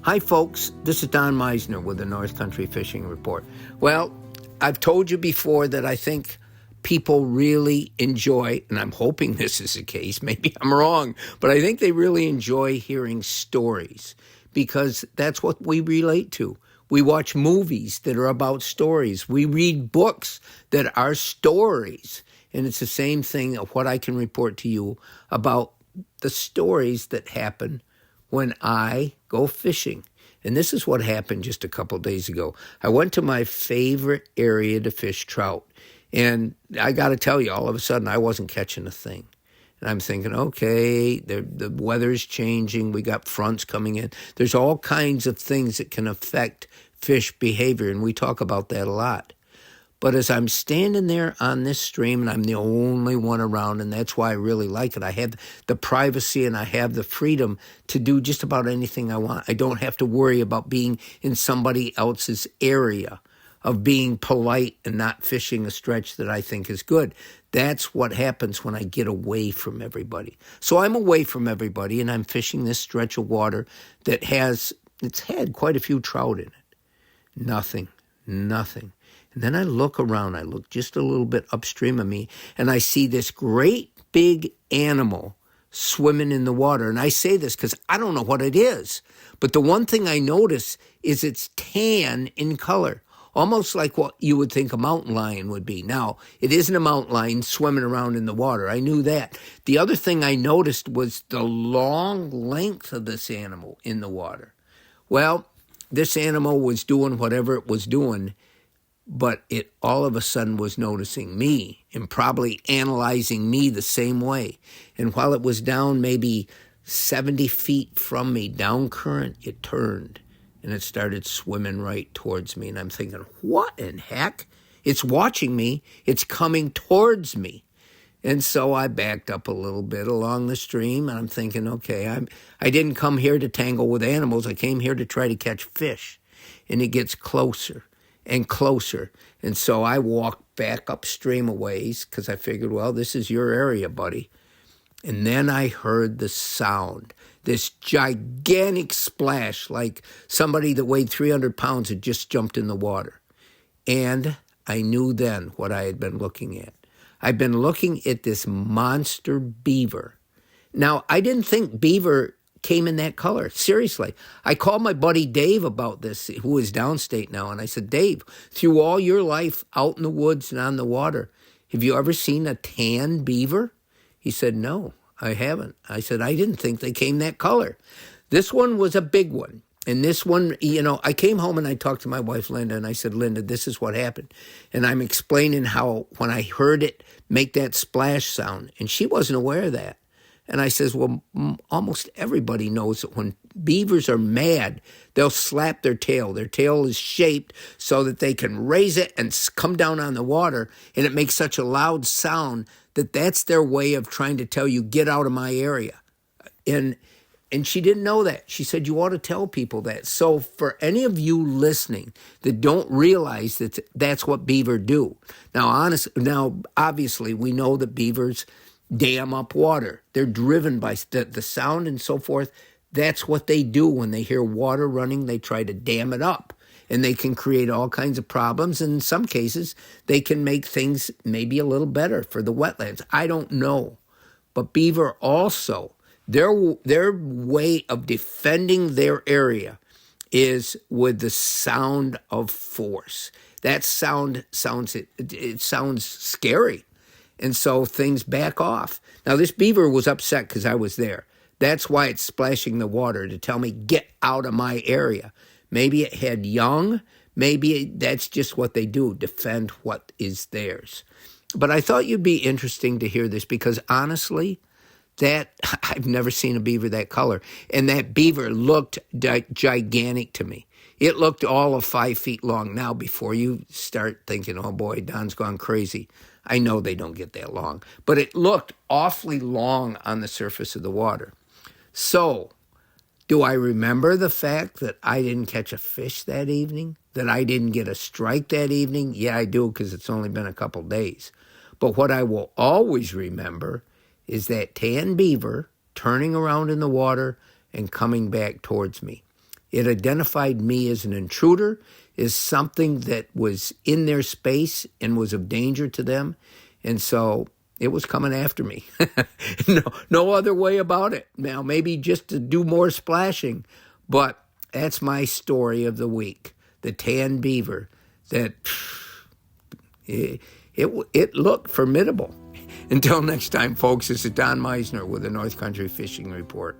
Hi, folks. This is Don Meissner with the North Country Fishing Report. Well, I've told you before that I think people really enjoy, and I'm hoping this is the case, maybe I'm wrong, but I think they really enjoy hearing stories because that's what we relate to. We watch movies that are about stories. We read books that are stories. And it's the same thing of what I can report to you about the stories that happen when I go fishing. And this is what happened just a couple days ago. I went to my favorite area to fish trout. And I got to tell you, all of a sudden, I wasn't catching a thing. And I'm thinking, okay, the weather's changing. We got fronts coming in. There's all kinds of things that can affect fish behavior, and we talk about that a lot. But as I'm standing there on this stream, and I'm the only one around, and that's why I really like it. I have the privacy and I have the freedom to do just about anything I want. I don't have to worry about being in somebody else's area, of being polite and not fishing a stretch that I think is good. That's what happens when I get away from everybody. So I'm away from everybody, and I'm fishing this stretch of water that it's had quite a few trout in it. Nothing. And then I look around, I look just a little bit upstream of me, and I see this great big animal swimming in the water. And I say this because I don't know what it is. But the one thing I notice is it's tan in color, almost like what you would think a mountain lion would be. Now, it isn't a mountain lion swimming around in the water. I knew that. The other thing I noticed was the long length of this animal in the water. Well, this animal was doing whatever it was doing, but it all of a sudden was noticing me and probably analyzing me the same way. And while it was down maybe 70 feet from me, down current, it turned and it started swimming right towards me. And I'm thinking, what in heck? It's watching me. It's coming towards me. And so I backed up a little bit along the stream, and I'm thinking, okay, I didn't come here to tangle with animals. I came here to try to catch fish. And it gets closer and closer. And so I walked back upstream a ways because I figured, well, this is your area, buddy. And then I heard the sound, this gigantic splash, like somebody that weighed 300 pounds had just jumped in the water. And I knew then what I had been looking at. I've been looking at this monster beaver. Now, I didn't think beaver came in that color. Seriously. I called my buddy Dave about this, who is downstate now, and I said, Dave, through all your life out in the woods and on the water, have you ever seen a tan beaver? He said, no, I haven't. I said, I didn't think they came that color. This one was a big one. And this one, I came home and I talked to my wife, Linda, and I said, Linda, this is what happened. And I'm explaining how when I heard it make that splash sound, and she wasn't aware of that. And I says, well, almost everybody knows that when beavers are mad, they'll slap their tail. Their tail is shaped so that they can raise it and come down on the water, and it makes such a loud sound that that's their way of trying to tell you, get out of my area. And she didn't know that. She said, you ought to tell people that. So for any of you listening that don't realize that that's what beaver do. Now, obviously, we know that beavers dam up water. They're driven by the sound and so forth. That's what they do when they hear water running. They try to dam it up. And they can create all kinds of problems. And in some cases, they can make things maybe a little better for the wetlands. I don't know. But beaver also, their way of defending their area is with the sound of force. That sound sounds scary. And so things back off. Now, this beaver was upset because I was there. That's why it's splashing the water to tell me, get out of my area. Maybe it had young. Maybe that's just what they do, defend what is theirs. But I thought you'd be interesting to hear this because honestly, that I've never seen a beaver that color. And that beaver looked gigantic to me. It looked all of 5 feet long. Now, before you start thinking, oh boy, Don's gone crazy, I know they don't get that long. But it looked awfully long on the surface of the water. So, do I remember the fact that I didn't catch a fish that evening? That I didn't get a strike that evening? Yeah, I do, because it's only been a couple days. But what I will always remember is that tan beaver turning around in the water and coming back towards me. It identified me as an intruder, as something that was in their space and was of danger to them. And so it was coming after me. No other way about it. Now, maybe just to do more splashing, but that's my story of the week. The tan beaver that it looked formidable. Until next time, folks, this is Don Meissner with the North Country Fishing Report.